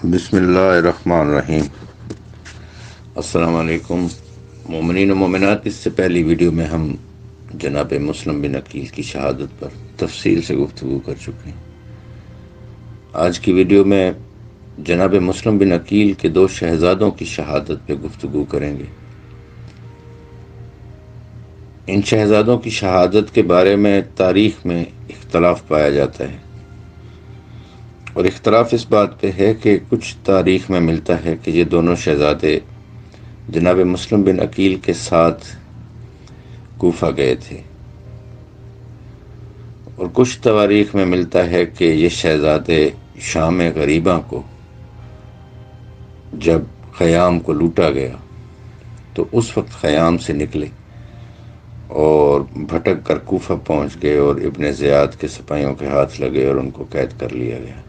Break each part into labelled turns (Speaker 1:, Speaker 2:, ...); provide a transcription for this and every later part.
Speaker 1: بسم اللہ الرحمن الرحیم۔ السلام علیکم مومنین و مومنات۔ اس سے پہلی ویڈیو میں ہم جناب مسلم بن عقیل کی شہادت پر تفصیل سے گفتگو کر چکے ہیں۔ آج کی ویڈیو میں جناب مسلم بن عقیل کے 2 شہزادوں کی شہادت پہ گفتگو کریں گے۔ ان شہزادوں کی شہادت کے بارے میں تاریخ میں اختلاف پایا جاتا ہے، اور اختلاف اس بات پہ ہے کہ کچھ تاریخ میں ملتا ہے کہ یہ دونوں شہزادے جناب مسلم بن عقیل کے ساتھ کوفہ گئے تھے، اور کچھ تواریخ میں ملتا ہے کہ یہ شہزادے شام غریباں کو جب خیام کو لوٹا گیا تو اس وقت خیام سے نکلے اور بھٹک کر کوفہ پہنچ گئے، اور ابن زیاد کے سپاہیوں کے ہاتھ لگے اور ان کو قید کر لیا گیا۔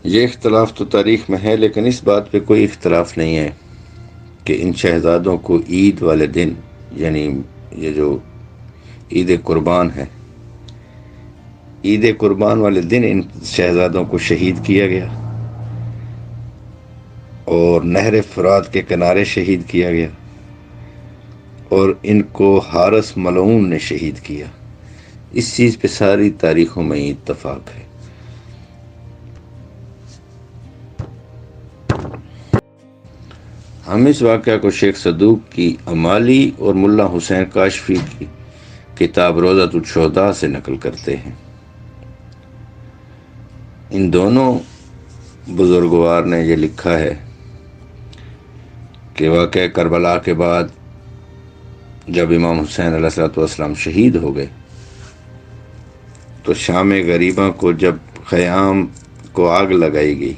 Speaker 1: یہ اختلاف تو تاریخ میں ہے، لیکن اس بات پہ کوئی اختلاف نہیں ہے کہ ان شہزادوں کو عید والے دن، یعنی یہ جو عید قربان ہے، عید قربان والے دن ان شہزادوں کو شہید کیا گیا، اور نہر فرات کے کنارے شہید کیا گیا، اور ان کو حارث ملعون نے شہید کیا۔ اس چیز پہ ساری تاریخوں میں اتفاق ہے۔ ہم اس واقعہ کو شیخ صدوق کی امالی اور ملا حسین کاشفی کی کتاب روضۃ الشہداء سے نقل کرتے ہیں۔ ان دونوں بزرگوار نے یہ لکھا ہے کہ واقعہ کربلا کے بعد جب امام حسین علیہ الصلوۃ والسلام شہید ہو گئے تو شام غریباں کو جب خیام کو آگ لگائی گئی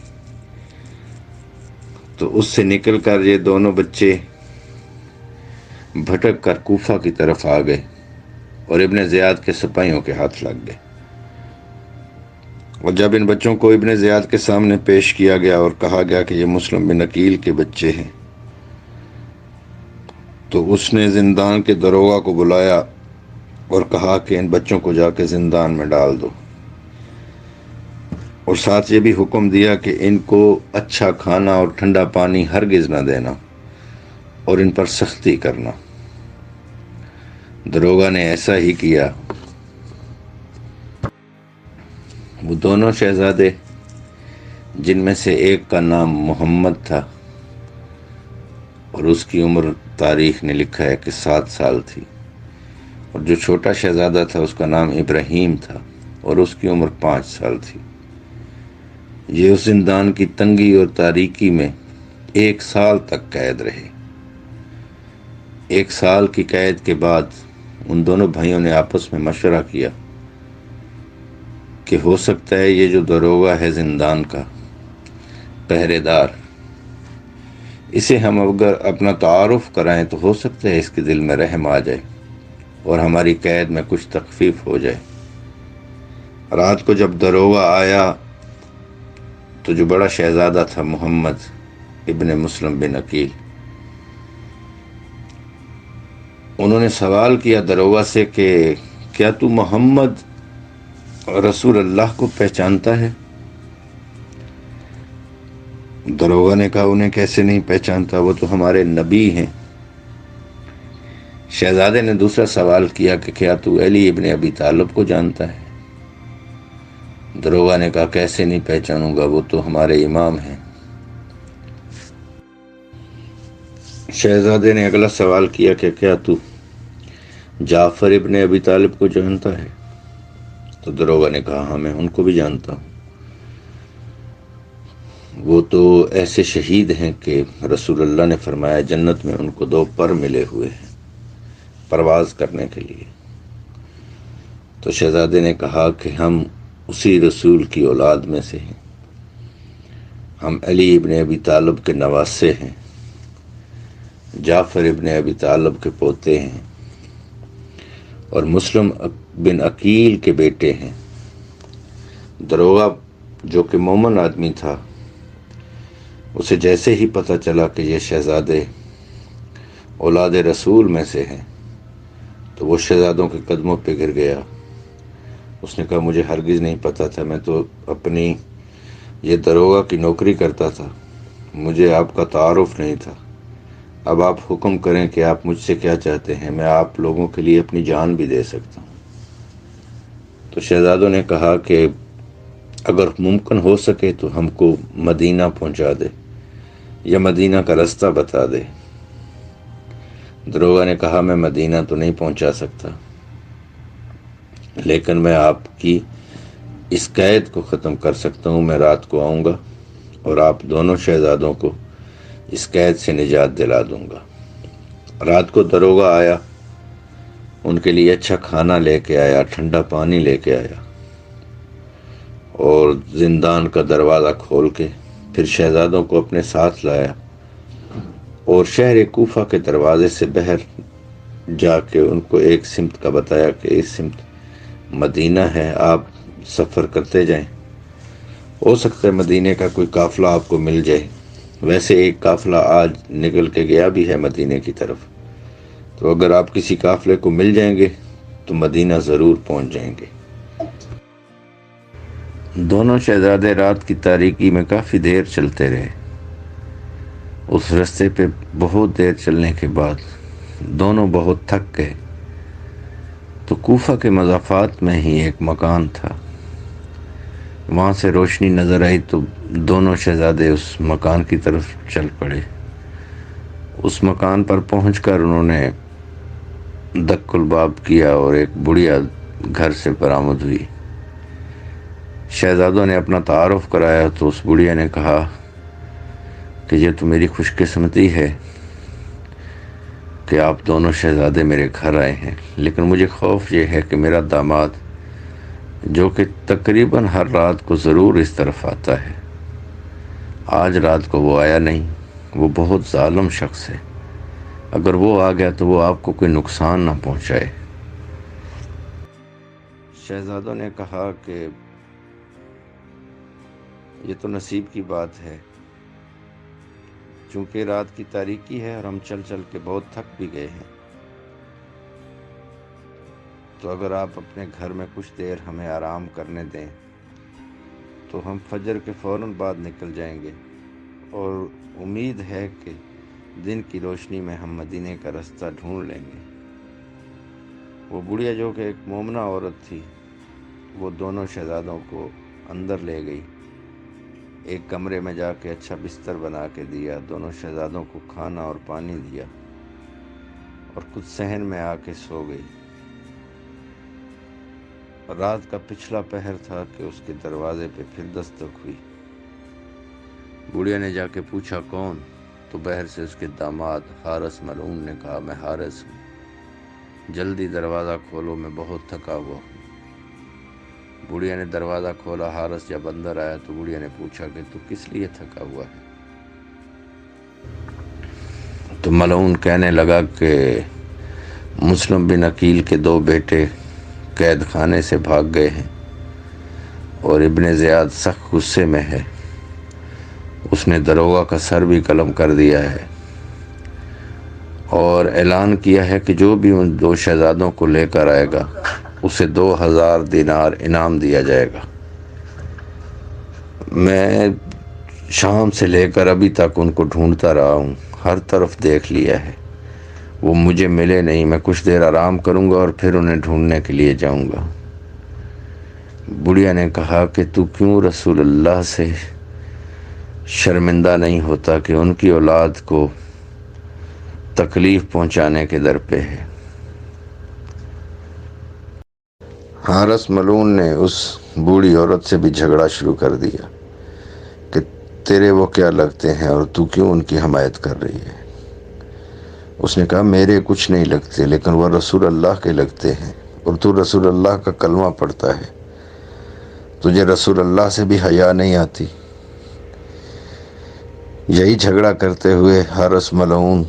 Speaker 1: تو اس سے نکل کر یہ دونوں بچے بھٹک کر کوفہ کی طرف آ گئے اور ابن زیاد کے سپاہیوں کے ہاتھ لگ گئے، اور جب ان بچوں کو ابن زیاد کے سامنے پیش کیا گیا اور کہا گیا کہ یہ مسلم بن عقیل کے بچے ہیں، تو اس نے زندان کے داروغہ کو بلایا اور کہا کہ ان بچوں کو جا کے زندان میں ڈال دو، اور ساتھ یہ بھی حکم دیا کہ ان کو اچھا کھانا اور ٹھنڈا پانی ہرگز نہ دینا اور ان پر سختی کرنا۔ داروغہ نے ایسا ہی کیا۔ وہ دونوں شہزادے، جن میں سے ایک کا نام محمد تھا اور اس کی عمر تاریخ نے لکھا ہے کہ 7 سال تھی، اور جو چھوٹا شہزادہ تھا اس کا نام ابراہیم تھا اور اس کی عمر 5 سال تھی، یہ اس زندان کی تنگی اور تاریکی میں 1 سال تک قید رہے۔ 1 سال کی قید کے بعد ان دونوں بھائیوں نے آپس میں مشورہ کیا کہ ہو سکتا ہے یہ جو داروغہ ہے زندان کا پہرے دار، اسے ہم اگر اپنا تعارف کرائیں تو ہو سکتا ہے اس کے دل میں رحم آ جائے اور ہماری قید میں کچھ تخفیف ہو جائے۔ رات کو جب داروغہ آیا تو جو بڑا شہزادہ تھا محمد ابن مسلم بن عقیل، انہوں نے سوال کیا داروغہ سے کہ کیا تو محمد رسول اللہ کو پہچانتا ہے؟ داروغہ نے کہا انہیں کیسے نہیں پہچانتا، وہ تو ہمارے نبی ہیں۔ شہزادے نے دوسرا سوال کیا کہ کیا تو علی ابن ابی طالب کو جانتا ہے؟ داروغہ نے کہا کیسے نہیں پہچانوں گا، وہ تو ہمارے امام ہیں۔ شہزادے نے اگلا سوال کیا کہ کیا تو جعفر ابن ابی طالب کو جانتا ہے؟ تو داروغہ نے کہا ہاں میں ان کو بھی جانتا ہوں، وہ تو ایسے شہید ہیں کہ رسول اللہ نے فرمایا جنت میں ان کو 2 پر ملے ہوئے ہیں پرواز کرنے کے لیے۔ تو شہزادے نے کہا کہ ہم اسی رسول کی اولاد میں سے ہیں، ہم علی ابن ابی طالب کے نواسے ہیں، جعفر ابن ابی طالب کے پوتے ہیں، اور مسلم بن عقیل کے بیٹے ہیں۔ داروغہ جو کہ مومن آدمی تھا، اسے جیسے ہی پتہ چلا کہ یہ شہزادے اولاد رسول میں سے ہیں تو وہ شہزادوں کے قدموں پہ گر گیا۔ اس نے کہا مجھے ہرگز نہیں پتہ تھا، میں تو اپنی یہ داروغہ کی نوکری کرتا تھا، مجھے آپ کا تعارف نہیں تھا۔ اب آپ حکم کریں کہ آپ مجھ سے کیا چاہتے ہیں، میں آپ لوگوں کے لیے اپنی جان بھی دے سکتا ہوں۔ تو شہزادوں نے کہا کہ اگر ممکن ہو سکے تو ہم کو مدینہ پہنچا دے یا مدینہ کا رستہ بتا دے۔ داروغہ نے کہا میں مدینہ تو نہیں پہنچا سکتا، لیکن میں آپ کی اس قید کو ختم کر سکتا ہوں۔ میں رات کو آؤں گا اور آپ دونوں شہزادوں کو اس قید سے نجات دلا دوں گا۔ رات کو داروغہ آیا، ان کے لیے اچھا کھانا لے کے آیا، ٹھنڈا پانی لے کے آیا، اور زندان کا دروازہ کھول کے پھر شہزادوں کو اپنے ساتھ لایا اور شہر کوفہ کے دروازے سے باہر جا کے ان کو ایک سمت کا بتایا کہ اس سمت مدینہ ہے، آپ سفر کرتے جائیں، ہو سکتا ہے مدینے کا کوئی قافلہ آپ کو مل جائے۔ ویسے ایک قافلہ آج نکل کے گیا بھی ہے مدینے کی طرف، تو اگر آپ کسی قافلے کو مل جائیں گے تو مدینہ ضرور پہنچ جائیں گے۔ دونوں شہزادے رات کی تاریکی میں کافی دیر چلتے رہے۔ اس رستے پہ بہت دیر چلنے کے بعد دونوں بہت تھک گئے، تو کوفہ کے مضافات میں ہی ایک مکان تھا، وہاں سے روشنی نظر آئی تو دونوں شہزادے اس مکان کی طرف چل پڑے۔ اس مکان پر پہنچ کر انہوں نے دق الباب کیا اور ایک بڑھیا گھر سے برآمد ہوئی۔ شہزادوں نے اپنا تعارف کرایا تو اس بڑھیا نے کہا کہ یہ تو میری خوش قسمتی ہے کہ آپ دونوں شہزادے میرے گھر آئے ہیں، لیکن مجھے خوف یہ ہے کہ میرا داماد جو کہ تقریباً ہر رات کو ضرور اس طرف آتا ہے، آج رات کو وہ آیا نہیں۔ وہ بہت ظالم شخص ہے، اگر وہ آ گیا تو وہ آپ کو کوئی نقصان نہ پہنچائے۔ شہزادوں نے کہا کہ یہ تو نصیب کی بات ہے، چونکہ رات کی تاریکی ہے اور ہم چل چل کے بہت تھک بھی گئے ہیں، تو اگر آپ اپنے گھر میں کچھ دیر ہمیں آرام کرنے دیں تو ہم فجر کے فوراً بعد نکل جائیں گے، اور امید ہے کہ دن کی روشنی میں ہم مدینے کا رستہ ڈھونڈ لیں گے۔ وہ بڑھیا جو کہ ایک مومنہ عورت تھی، وہ دونوں شہزادوں کو اندر لے گئی، ایک کمرے میں جا کے اچھا بستر بنا کے دیا، دونوں شہزادوں کو کھانا اور پانی دیا اور خود صحن میں آ کے سو گئی۔ رات کا پچھلا پہر تھا کہ اس کے دروازے پہ پھر دستک ہوئی۔ بڑھیا نے جا کے پوچھا کون، تو باہر سے اس کے داماد حارث ملعون نے کہا میں حارث ہوں، جلدی دروازہ کھولو، میں بہت تھکا ہوا ہوں۔ بڑھیا نے دروازہ کھولا، حارث جب اندر آیا تو بڑھیا نے پوچھا کہ تو کس لیے تھکا ہوا ہے؟ تو ملعون کہنے لگا کہ مسلم بن عقیل کے 2 بیٹے قید خانے سے بھاگ گئے ہیں اور ابن زیاد سخت غصے میں ہے، اس نے داروغہ کا سر بھی قلم کر دیا ہے اور اعلان کیا ہے کہ جو بھی ان 2 شہزادوں کو لے کر آئے گا اسے 2000 دینار انعام دیا جائے گا۔ میں شام سے لے کر ابھی تک ان کو ڈھونڈتا رہا ہوں، ہر طرف دیکھ لیا ہے، وہ مجھے ملے نہیں۔ میں کچھ دیر آرام کروں گا اور پھر انہیں ڈھونڈنے کے لیے جاؤں گا۔ بڑھیا نے کہا کہ تو کیوں رسول اللہ سے شرمندہ نہیں ہوتا کہ ان کی اولاد کو تکلیف پہنچانے کے در پہ ہے؟ حارث ملعون نے اس بوڑھی عورت سے بھی جھگڑا شروع کر دیا کہ تیرے وہ کیا لگتے ہیں اور تو کیوں ان کی حمایت کر رہی ہے؟ اس نے کہا میرے کچھ نہیں لگتے، لیکن وہ رسول اللہ کے لگتے ہیں، اور تو رسول اللہ کا کلمہ پڑھتا ہے، تجھے رسول اللہ سے بھی حیا نہیں آتی؟ یہی جھگڑا کرتے ہوئے حارث ملعون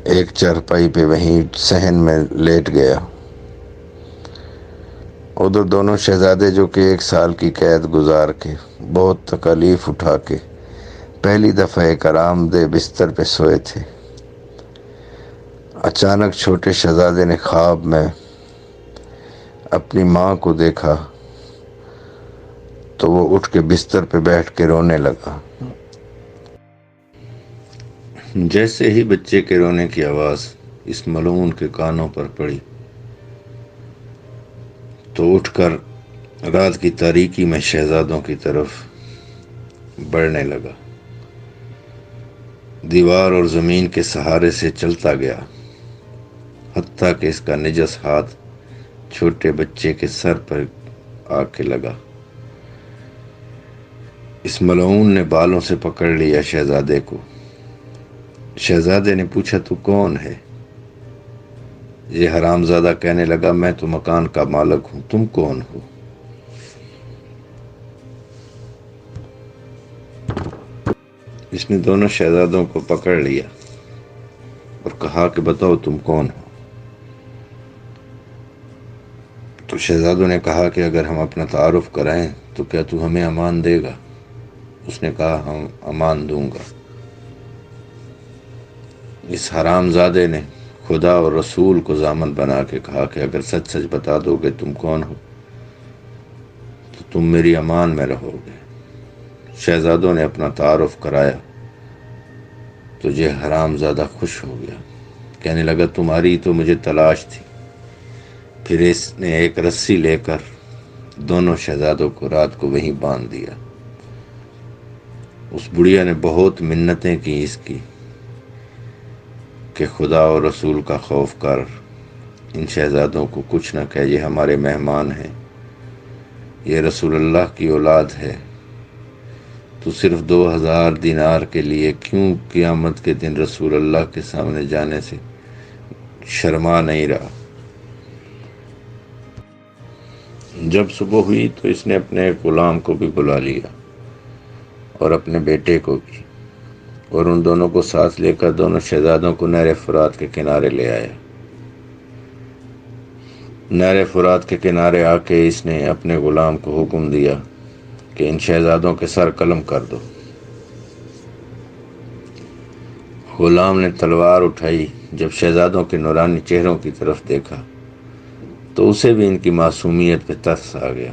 Speaker 1: ایک چارپائی پہ وہیں صحن میں لیٹ گیا۔ ادھر دونوں شہزادے جو کہ 1 سال کی قید گزار کے بہت تکالیف اٹھا کے پہلی دفعہ ایک آرام دہ بستر پہ سوئے تھے، اچانک چھوٹے شہزادے نے خواب میں اپنی ماں کو دیکھا تو وہ اٹھ کے بستر پہ بیٹھ کے رونے لگا۔ جیسے ہی بچے کے رونے کی آواز اس ملعون کے کانوں پر پڑی تو اٹھ کر رات کی تاریکی میں شہزادوں کی طرف بڑھنے لگا۔ دیوار اور زمین کے سہارے سے چلتا گیا، حتیٰ کہ اس کا نجس ہاتھ چھوٹے بچے کے سر پر آ کے لگا۔ اس ملعون نے بالوں سے پکڑ لیا شہزادے کو۔ شہزادے نے پوچھا، تو کون ہے؟ یہ حرامزادہ کہنے لگا، میں تو مکان کا مالک ہوں، تم کون ہو؟ اس نے دونوں شہزادوں کو پکڑ لیا اور کہا کہ بتاؤ تم کون ہو؟ تو شہزادوں نے کہا کہ اگر ہم اپنا تعارف کرائیں تو کیا تو ہمیں امان دے گا؟ اس نے کہا، ہم امان دوں گا۔ اس حرام زادے نے خدا اور رسول کو ضامن بنا کے کہا کہ اگر سچ سچ بتا دو گے تم کون ہو تو تم میری امان میں رہو گے۔ شہزادوں نے اپنا تعارف کرایا تو یہ حرام زادہ خوش ہو گیا، کہنے لگا تمہاری تو مجھے تلاش تھی۔ پھر اس نے ایک رسی لے کر دونوں شہزادوں کو رات کو وہیں باندھ دیا۔ اس بڑھیا نے بہت منتیں کی اس کی کہ خدا اور رسول کا خوف کر ان شہزادوں کو کچھ نہ کہے، یہ ہمارے مہمان ہیں، یہ رسول اللہ کی اولاد ہے، تو صرف 2000 دینار کے لیے کیوں قیامت کے دن رسول اللہ کے سامنے جانے سے شرما نہیں رہا۔ جب صبح ہوئی تو اس نے اپنے غلام کو بھی بلا لیا اور اپنے بیٹے کو بھی، اور ان دونوں کو ساتھ لے کر دونوں شہزادوں کو نہر فرات کے کنارے لے آیا۔ نہر فرات کے کنارے آ کے اس نے اپنے غلام کو حکم دیا کہ ان شہزادوں کے سر قلم کر دو۔ غلام نے تلوار اٹھائی۔ جب شہزادوں کے نورانی چہروں کی طرف دیکھا تو اسے بھی ان کی معصومیت پہ ترس آ گیا۔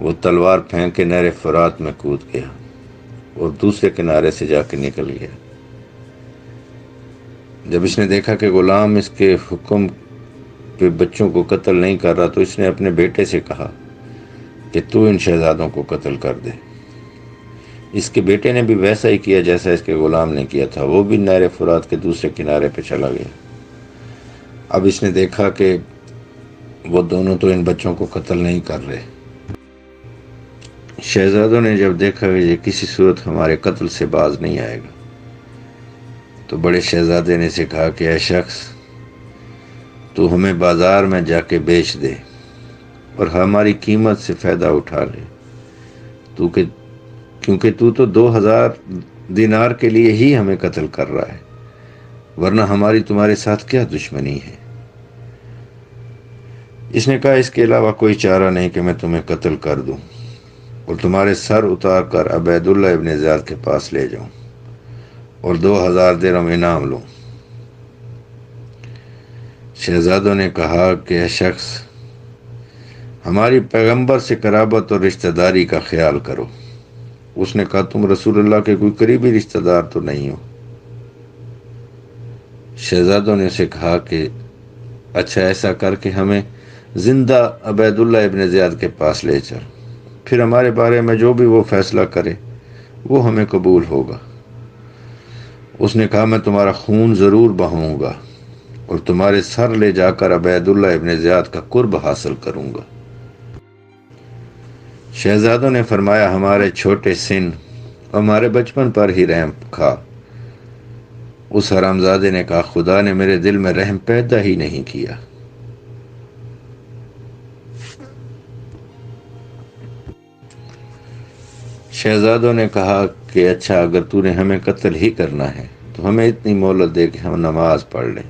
Speaker 1: وہ تلوار پھینک کے نہر فرات میں کود گیا اور دوسرے کنارے سے جا کے نکل گیا۔ جب اس نے دیکھا کہ غلام اس کے حکم پہ بچوں کو قتل نہیں کر رہا تو اس نے اپنے بیٹے سے کہا کہ تو ان شہزادوں کو قتل کر دے۔ اس کے بیٹے نے بھی ویسا ہی کیا جیسا اس کے غلام نے کیا تھا، وہ بھی نہر فرات کے دوسرے کنارے پہ چلا گیا۔ اب اس نے دیکھا کہ وہ دونوں تو ان بچوں کو قتل نہیں کر رہے۔ شہزادوں نے جب دیکھا کہ یہ کسی صورت ہمارے قتل سے باز نہیں آئے گا تو بڑے شہزادے نے اسے کہا کہ اے شخص، تو ہمیں بازار میں جا کے بیچ دے اور ہماری قیمت سے فائدہ اٹھا لے، کیونکہ تو 2000 دینار کے لیے ہی ہمیں قتل کر رہا ہے، ورنہ ہماری تمہارے ساتھ کیا دشمنی ہے؟ اس نے کہا، اس کے علاوہ کوئی چارہ نہیں کہ میں تمہیں قتل کر دوں اور تمہارے سر اتار کر عبیداللہ ابن زیاد کے پاس لے جاؤں اور 2000 درہم انعام لوں۔ شہزادوں نے کہا کہ اے شخص، ہماری پیغمبر سے قرابت اور رشتہ داری کا خیال کرو۔ اس نے کہا، تم رسول اللہ کے کوئی قریبی رشتہ دار تو نہیں ہو؟ شہزادوں نے اسے کہا کہ اچھا ایسا کر کے ہمیں زندہ عبیداللہ ابن زیاد کے پاس لے چل، پھر ہمارے بارے میں جو بھی وہ فیصلہ کرے وہ ہمیں قبول ہوگا۔ اس نے کہا، میں تمہارا خون ضرور بہاؤں گا اور تمہارے سر لے جا کر عبیداللہ ابن زیاد کا قرب حاصل کروں گا۔ شہزادوں نے فرمایا، ہمارے چھوٹے سن ہمارے بچپن پر ہی رحم کھا۔ اس حرامزادے نے کہا، خدا نے میرے دل میں رحم پیدا ہی نہیں کیا۔ شہزادوں نے کہا کہ اچھا اگر تو نے ہمیں قتل ہی کرنا ہے تو ہمیں اتنی مہلت دے کہ ہم نماز پڑھ لیں۔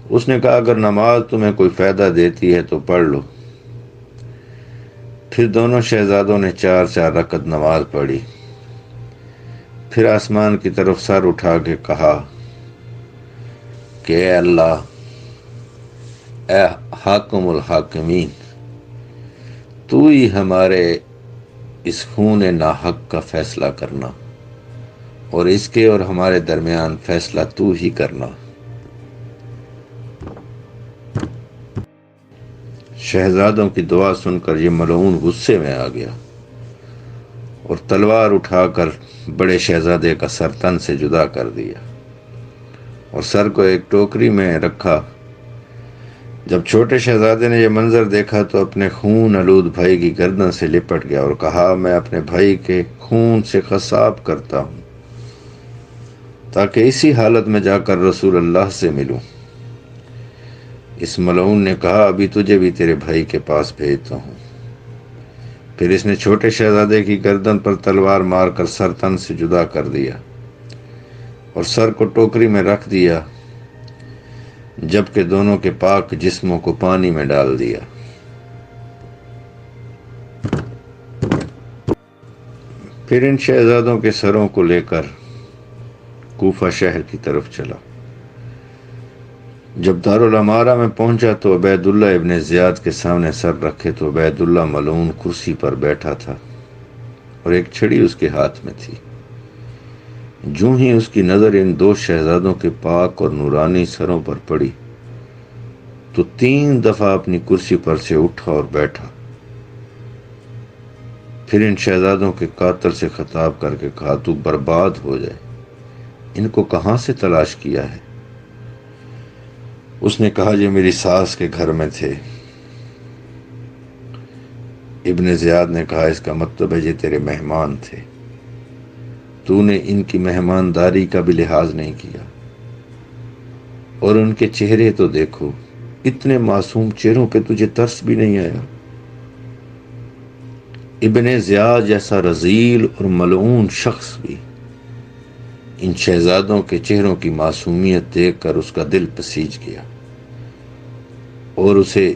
Speaker 1: اس نے کہا، اگر نماز تمہیں کوئی فائدہ دیتی ہے تو پڑھ لو۔ پھر دونوں شہزادوں نے 4 رکعت نماز پڑھی، پھر آسمان کی طرف سر اٹھا کے کہا کہ اے اللہ، اے حاکم الحاکمین، تو ہی ہمارے اس خون ناحق کا فیصلہ کرنا، اور اس کے اور ہمارے درمیان فیصلہ تو ہی کرنا۔ شہزادوں کی دعا سن کر یہ ملعون غصے میں آ گیا اور تلوار اٹھا کر بڑے شہزادے کا سر تن سے جدا کر دیا اور سر کو ایک ٹوکری میں رکھا۔ جب چھوٹے شہزادے نے یہ منظر دیکھا تو اپنے خون آلود بھائی کی گردن سے لپٹ گیا اور کہا، میں اپنے بھائی کے خون سے قصاب کرتا ہوں تاکہ اسی حالت میں جا کر رسول اللہ سے ملوں۔ اس ملعون نے کہا، ابھی تجھے بھی تیرے بھائی کے پاس بھیجتا ہوں۔ پھر اس نے چھوٹے شہزادے کی گردن پر تلوار مار کر سر تن سے جدا کر دیا اور سر کو ٹوکری میں رکھ دیا، جبکہ دونوں کے پاک جسموں کو پانی میں ڈال دیا۔ پھر ان شہزادوں کے سروں کو لے کر کوفہ شہر کی طرف چلا۔ جب دارالعمارہ میں پہنچا تو عبید اللہ ابن زیاد کے سامنے سر رکھے تو عبید اللہ ملعون کرسی پر بیٹھا تھا اور ایک چھڑی اس کے ہاتھ میں تھی۔ جوں ہی اس کی نظر ان دو شہزادوں کے پاک اور نورانی سروں پر پڑی تو 3 دفعہ اپنی کرسی پر سے اٹھا اور بیٹھا۔ پھر ان شہزادوں کے قاتل سے خطاب کر کے کہا، تو برباد ہو جائے، ان کو کہاں سے تلاش کیا ہے؟ اس نے کہا، یہ میری ساس کے گھر میں تھے۔ ابن زیاد نے کہا، اس کا مطلب ہے یہ تیرے مہمان تھے، تو نے ان کی مہمانداری کا بھی لحاظ نہیں کیا، اور ان کے چہرے تو دیکھو، اتنے معصوم چہروں پہ تجھے ترس بھی نہیں آیا۔ ابن زیاد جیسا رذیل اور ملعون شخص بھی ان شہزادوں کے چہروں کی معصومیت دیکھ کر اس کا دل پسیج گیا اور اسے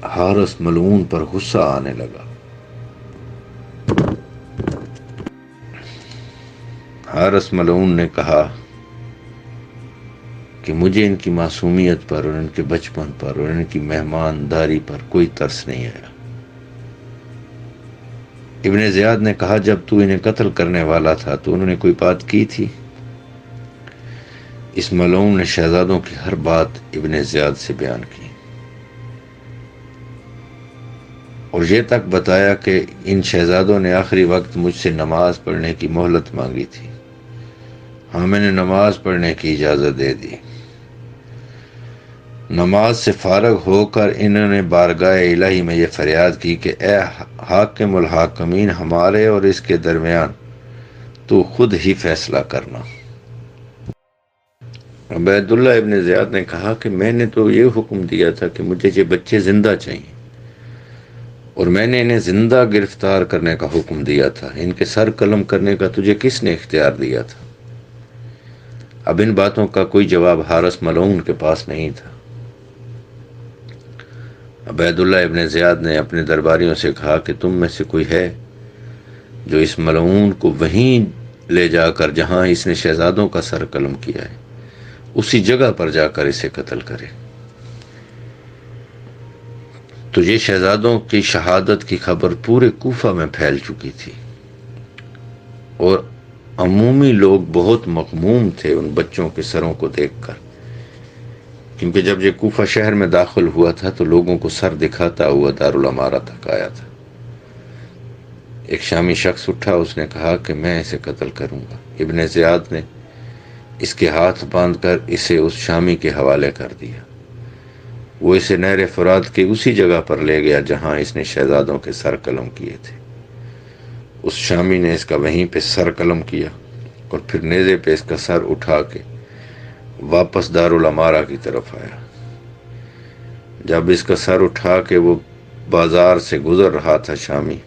Speaker 1: حارث ملعون پر غصہ آنے لگا۔ حارث ملعون نے کہا کہ مجھے ان کی معصومیت پر اور ان کے بچپن پر اور ان کی مہمانداری پر کوئی ترس نہیں آیا۔ ابن زیاد نے کہا، جب تو انہیں قتل کرنے والا تھا تو انہوں نے کوئی بات کی تھی؟ اس ملعون نے شہزادوں کی ہر بات ابن زیاد سے بیان کی اور یہ تک بتایا کہ ان شہزادوں نے آخری وقت مجھ سے نماز پڑھنے کی مہلت مانگی تھی۔ ہاں، میں نے نماز پڑھنے کی اجازت دے دی۔ نماز سے فارغ ہو کر انہوں نے بارگاہ الہی میں یہ فریاد کی کہ اے حاکم الحاکمین، ہمارے اور اس کے درمیان تو خود ہی فیصلہ کرنا۔ عبید اللہ ابن زیاد نے کہا کہ میں نے تو یہ حکم دیا تھا کہ مجھے یہ بچے زندہ چاہیے، اور میں نے انہیں زندہ گرفتار کرنے کا حکم دیا تھا، ان کے سر قلم کرنے کا تجھے کس نے اختیار دیا تھا؟ اب ان باتوں کا کوئی جواب حارث ملعون کے پاس نہیں تھا۔ عبید اللہ ابن زیاد نے اپنے درباریوں سے کہا کہ تم میں سے کوئی ہے جو اس ملعون کو وہیں لے جا کر جہاں اس نے شہزادوں کا سر قلم کیا ہے اسی جگہ پر جا کر اسے قتل کرے۔ تو یہ شہزادوں کی شہادت کی خبر پورے کوفہ میں پھیل چکی تھی اور عمومی لوگ بہت مغموم تھے ان بچوں کے سروں کو دیکھ کر، کیونکہ جب یہ کوفہ شہر میں داخل ہوا تھا تو لوگوں کو سر دکھاتا ہوا دارالعمارہ تک آیا تھا۔ ایک شامی شخص اٹھا، اس نے کہا کہ میں اسے قتل کروں گا۔ ابن زیاد نے اس کے ہاتھ باندھ کر اسے اس شامی کے حوالے کر دیا۔ وہ اسے نہر فرات کے اسی جگہ پر لے گیا جہاں اس نے شہزادوں کے سر قلم کیے تھے۔ اس شامی نے اس کا وہیں پہ سر قلم کیا اور پھر نیزے پہ اس کا سر اٹھا کے واپس دارالعمارہ کی طرف آیا۔ جب اس کا سر اٹھا کے وہ بازار سے گزر رہا تھا شامی،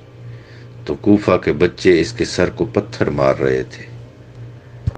Speaker 1: تو کوفہ کے بچے اس کے سر کو پتھر مار رہے تھے۔